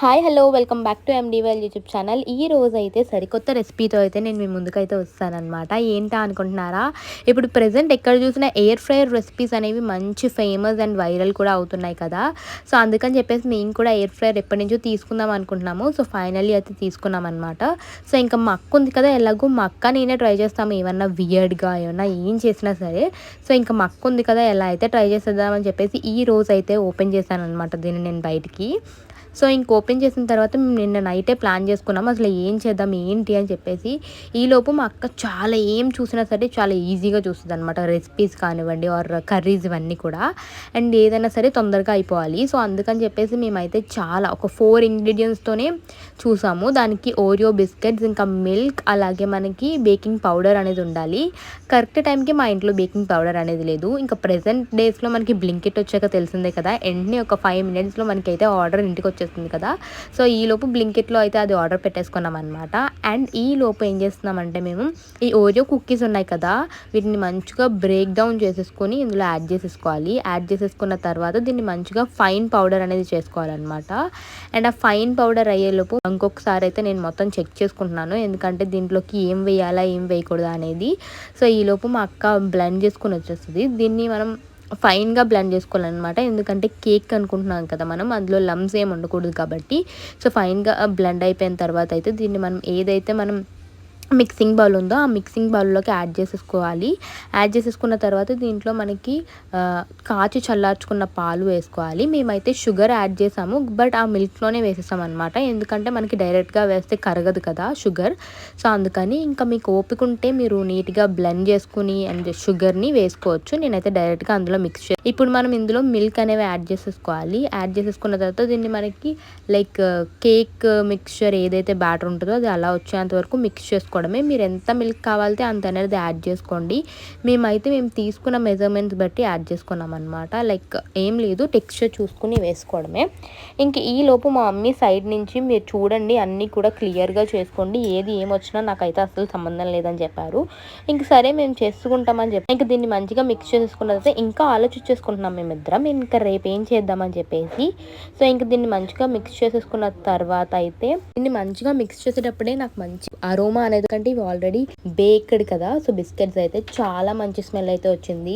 Hi hello welcome back to ఎండీవెల్ YouTube channel. ఈ రోజు అయితే సరికొత్త రెసిపీతో అయితే నేను మీ ముందుకైతే వస్తానన్నమాట. ఏంటా అనుకుంటున్నారా? ఇప్పుడు ప్రెజెంట్ ఎక్కడ చూసినా ఎయిర్ ఫ్రైయర్ రెసిపీస్ అనేవి మంచి ఫేమస్ అండ్ వైరల్ కూడా అవుతున్నాయి కదా. సో అందుకని చెప్పేసి మేము కూడా ఎయిర్ ఫ్రైయర్ ఎప్పటి నుంచో తీసుకుందాం అనుకుంటున్నాము. సో ఫైనల్లీ అయితే తీసుకున్నాం అనమాట. సో ఇంకా మా అక్క ఉంది కదా, ఎలాగో మా అక్క నేనే ట్రై చేస్తాము, ఏమన్నా వియర్డ్గా ఏమన్నా ఏం చేసినా సరే. సో ఇంకా మా అక్క ఉంది కదా, ఎలా అయితే ట్రై చేసేద్దామని చెప్పేసి ఈ రోజు అయితే ఓపెన్ చేశాను అనమాట దీన్ని నేను బయటికి. సో ఇంక ఓపెన్ చేసిన తర్వాత మేము నిన్న నైటే ప్లాన్ చేసుకున్నాము అసలు ఏం చేద్దాం ఏంటి అని చెప్పేసి. ఈలోపు మా అక్క చాలా ఏం చూసినా సరే చాలా ఈజీగా చూస్తుంది అనమాట, రెసిపీస్ కానివ్వండి ఆర్ కర్రీస్ ఇవన్నీ కూడా. అండ్ ఏదైనా సరే తొందరగా అయిపోవాలి. సో అందుకని చెప్పేసి మేమైతే చాలా ఒక 4 ఇంగ్రీడియంట్స్తోనే చూసాము. దానికి ఓరియో బిస్కెట్స్, ఇంకా మిల్క్, అలాగే మనకి బేకింగ్ పౌడర్ అనేది ఉండాలి. కరెక్ట్ టైంకి మా ఇంట్లో బేకింగ్ పౌడర్ అనేది లేదు. ఇంకా ప్రెజెంట్ డేస్లో మనకి బ్లింకిట్ వచ్చాక తెలిసిందే కదా, వెంటనే ఒక 5 మినిట్స్లో మనకైతే ఆర్డర్ ఇంటికి వచ్చేస్తుంది కదా. సో ఈలోపు బ్లింకిట్లో అయితే అది ఆర్డర్ పెట్టేసుకున్నాం అనమాట. అండ్ ఈలోపు ఏం చేస్తున్నామంటే మేము ఈ ఓరియో కుక్కీస్ ఉన్నాయి కదా, వీటిని మంచిగా బ్రేక్ డౌన్ చేసేసుకొని ఇందులో యాడ్ చేసేసుకోవాలి. యాడ్ చేసేసుకున్న తర్వాత దీన్ని మంచిగా ఫైన్ పౌడర్ అనేది చేసుకోవాలన్నమాట. అండ్ ఆ ఫైన్ పౌడర్ అయ్యేలోపు ఇంకొకసారి అయితే నేను మొత్తం చెక్ చేసుకుంటున్నాను, ఎందుకంటే దీంట్లోకి ఏం వేయాలా ఏం వేయకూడదా అనేది. సో ఈలోపు మా అక్క బ్లెండ్ చేసుకుని వచ్చేస్తుంది. దీన్ని మనం ఫైన్గా బ్లెండ్ చేసుకోవాలన్నమాట, ఎందుకంటే కేక్ అనుకుంటున్నాం కదా మనం, అందులో లమ్స్ ఏమి ఉండకూడదు కాబట్టి. సో ఫైన్గా బ్లెండ్ అయిపోయిన తర్వాత అయితే దీన్ని మనం ఏదైతే మనం మిక్సింగ్ బౌల్ ఉందో ఆ మిక్సింగ్ బౌల్లోకి యాడ్ చేసేసుకోవాలి. యాడ్ చేసేసుకున్న తర్వాత దీంట్లో మనకి కాచి చల్లార్చుకున్న పాలు వేసుకోవాలి. మేమైతే షుగర్ యాడ్ చేసాము, బట్ ఆ మిల్క్లోనే వేసేసాం అనమాట, ఎందుకంటే మనకి డైరెక్ట్గా వేస్తే కరగదు కదా షుగర్. సో అందుకని ఇంకా మీకు ఓపిక ఉంటే మీరు నీట్గా బ్లెండ్ చేసుకుని అండ్ షుగర్ని వేసుకోవచ్చు. నేనైతే డైరెక్ట్గా అందులో మిక్స్ ఇప్పుడు మనం ఇందులో మిల్క్ అనేవి యాడ్ చేసేసుకోవాలి. యాడ్ చేసేసుకున్న తర్వాత దీన్ని మనకి లైక్ కేక్ మిక్స్చర్ ఏదైతే బ్యాటర్ ఉంటుందో అది అలా వచ్చేంత వరకు మిక్స్ చేసుకోవడమే. మీరు ఎంత మిల్క్ కావాలితే అంత అనేది యాడ్ చేసుకోండి. మేము తీసుకున్న మెజర్మెంట్స్ బట్టి యాడ్ చేసుకున్నాం అనమాట. లైక్ ఏం లేదు, టెక్స్చర్ చూసుకుని వేసుకోవడమే. ఇంక ఈలోపు మా మమ్మీ సైడ్ నుంచి మీరు చూడండి అన్నీ కూడా క్లియర్గా చేసుకోండి, ఏది ఏమొచ్చినా నాకైతే అసలు సంబంధం లేదని చెప్పారు. ఇంక సరే మేము చేసుకుంటామని చెప్పి ఇంక దీన్ని మంచిగా మిక్స్ చేసుకున్న తర్వాత ఇంకా ఆలోచించేసుకుంటున్నాం మేమిద్దరం ఇంకా రేపు ఏం చేద్దామని చెప్పేసి. సో ఇంక దీన్ని మంచిగా మిక్స్ చేసేసుకున్న తర్వాత అయితే దీన్ని మంచిగా మిక్స్ చేసేటప్పుడే నాకు మంచి అరోమా అనేది, అంటే ఇవి ఆల్రెడీ బేక్డ్ కదా, సో బిస్కెట్స్ అయితే చాలా మంచి స్మెల్ అయితే వచ్చింది.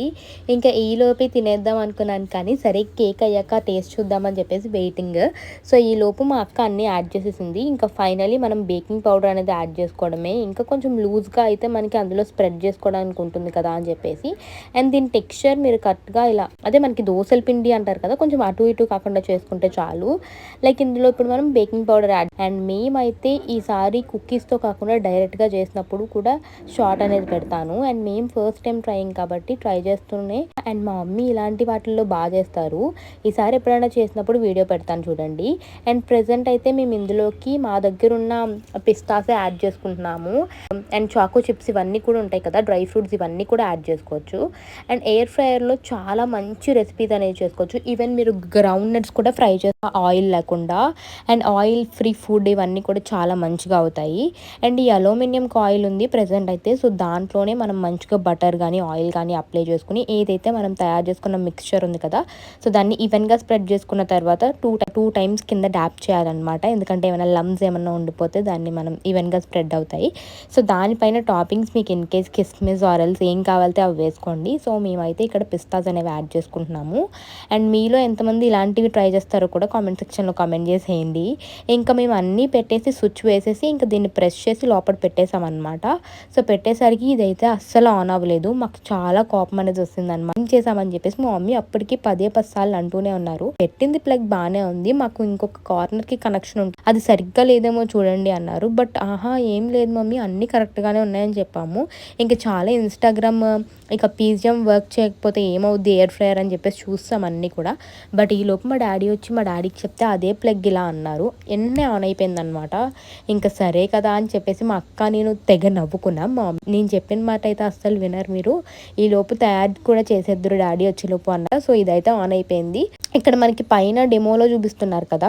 ఇంకా ఈలోపే తినేద్దాం అనుకున్నాను, కానీ సరే కేక్ అయ్యాక టేస్ట్ చూద్దామని చెప్పేసి వెయిటింగ్. సో ఈలోపు మా అక్క అన్నీ యాడ్ చేసేసింది. ఇంకా ఫైనలీ మనం బేకింగ్ పౌడర్ అనేది యాడ్ చేసుకోవడమే. ఇంకా కొంచెం లూజ్గా అయితే మనకి అందులో స్ప్రెడ్ చేసుకోవడానికి ఉంటుంది కదా అని చెప్పేసి. అండ్ దీని టెక్స్చర్ మీరు కరెక్ట్గా ఇలా అదే మనకి దోసల పిండి అంటారు కదా, కొంచెం అటు ఇటు కాకుండా చేసుకుంటే చాలు. లైక్ ఇందులో ఇప్పుడు మనం బేకింగ్ పౌడర్ యాడ్. అండ్ మేమైతే ఈసారి కుక్కీస్తో కాకుండా డైరెక్ట్గా చేసినప్పుడు కూడా షార్ట్ అనేది పెడతాను. అండ్ మేము ఫస్ట్ టైం ట్రైయింగ్ కాబట్టి ట్రై చేస్తూనే, అండ్ మా మమ్మీ ఇలాంటి వాటిల్లో బాగా చేస్తారు. ఈసారి ఎప్పుడైనా చేసినప్పుడు వీడియో పెడతాను చూడండి. అండ్ ప్రెజెంట్ అయితే మేము ఇందులోకి మా దగ్గర ఉన్న పిస్తాసే యాడ్ చేసుకుంటున్నాము. అండ్ చాకో చిప్స్ ఇవన్నీ కూడా ఉంటాయి కదా, డ్రై ఫ్రూట్స్ ఇవన్నీ కూడా యాడ్ చేసుకోవచ్చు. అండ్ ఎయిర్ ఫ్రైయర్లో చాలా మంచి రెసిపీస్ అనేవి చేసుకోవచ్చు. ఈవెన్ మీరు గ్రౌండ్ నట్స్ కూడా ఫ్రై చేస్తే ఆయిల్ లేకుండా, అండ్ ఆయిల్ ఫ్రీ ఫుడ్ ఇవన్నీ కూడా చాలా మంచిగా అవుతాయి. అండ్ ఈ అల్యూమినియం కాయిల్ ఉంది ప్రెజెంట్ అయితే, సో దాంట్లోనే మనం మంచిగా బటర్ కానీ ఆయిల్ కానీ అప్లై చేసుకుని ఏదైతే మనం తయారు చేసుకున్న మిక్స్చర్ ఉంది కదా, సో దాన్ని ఈవెన్గా స్ప్రెడ్ చేసుకున్న తర్వాత టూ టైమ్స్ కింద డ్యాప్ చేయాలన్నమాట, ఎందుకంటే ఏమైనా లమ్స్ ఏమైనా ఉండిపోతే దాన్ని మనం ఈవెన్గా స్ప్రెడ్ అవుతాయి. సో దానిపైన టాపింగ్స్ మీకు ఇన్ కేస్ కిస్మిస్ ఆరల్స్ ఏం కావాలితే అవి వేసుకోండి. సో మేమైతే ఇక్కడ పిస్తాస్ అనేవి యాడ్ చేసుకుంటున్నాము. అండ్ మీలో ఎంతమంది ఇలాంటివి ట్రై చేస్తారో కూడా కామెంట్ సెక్షన్లో కామెంట్ చేసేయండి. ఇంకా మేము అన్నీ పెట్టేసి స్విచ్ వేసేసి ఇంకా దీన్ని ప్రెస్ చేసి లోపల పెట్టేసామన్నమాట. సో పెట్టేసరికి ఇదైతే అస్సలు ఆన్ అవ్వలేదు. మాకు చాలా కోపం అనేది వస్తుంది అనమాట. ఏం చేసామని చెప్పేసి మా మమ్మీ అప్పటికి 10 సార్లు అంటూనే ఉన్నారు, పెట్టింది ప్లగ్ బాగానే ఉంది, మాకు ఇంకొక కార్నర్కి కనెక్షన్ ఉంటుంది, అది సరిగ్గా లేదేమో చూడండి అన్నారు. బట్ ఏం లేదు మమ్మీ అన్నీ కరెక్ట్గానే ఉన్నాయని చెప్పాము. ఇంకా చాలా ఇన్స్టాగ్రామ్ ఇక పీజియం వర్క్ చేయకపోతే ఏమవుద్ది ఎయిర్ ఫ్రైయర్ అని చెప్పేసి చూస్తాం అన్నీ కూడా. బట్ ఈలోపు మా డాడీ వచ్చి మా డాడీకి చెప్తే అదే ప్లగ్ ఇలా అన్నారు, ఎన్నే ఆన్ అయిపోయిందనమాట. ఇంకా సరే కదా అని చెప్పేసి మా అక్క నేను తెగ నవ్వుకున్నాం. నేను చెప్పిన మాట అయితే అస్సలు వినరు మీరు, ఈ లోపు తయారు కూడా చేసేద్దరు డాడీ వచ్చేలోపు అన్నారు. సో ఇదైతే ఆన్ అయిపోయింది. ఇక్కడ మనకి పైన డెమోలో చూపిస్తున్నారు కదా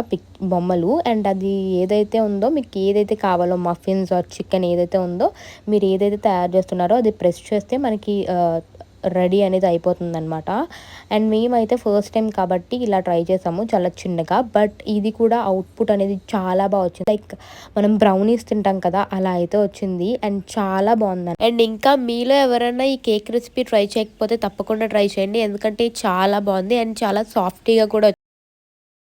బొమ్మలు, అండ్ అది ఏదైతే ఉందో మీకు ఏదైతే కావాలో మఫిన్స్ ఆర్ చికెన్ ఏదైతే ఉందో మీరు ఏదైతే తయారు చేస్తున్నారో అది ప్రెస్ చేస్తే మనకి రెడీ అనేది అయిపోతుందనమాట. అండ్ మేమైతే ఫస్ట్ టైం కాబట్టి ఇలా ట్రై చేసాము చాలా చిన్నగా. బట్ ఇది కూడా అవుట్‌పుట్ అనేది చాలా వచ్చింది. లైక్ మనం బ్రౌనీస్ తింటాం కదా! అలా అయితే వచ్చింది. అండ్ చాలా బావుందండి. అండ్ ఇంకా మీలో ఎవరైనా ఈ కేక్ రెసిపీ ట్రై చేయకపోతే తప్పకుండా ట్రై చేయండి. ఎందుకంటే చాలా బావుంది. అండ్ చాలా సాఫ్టీగా కూడా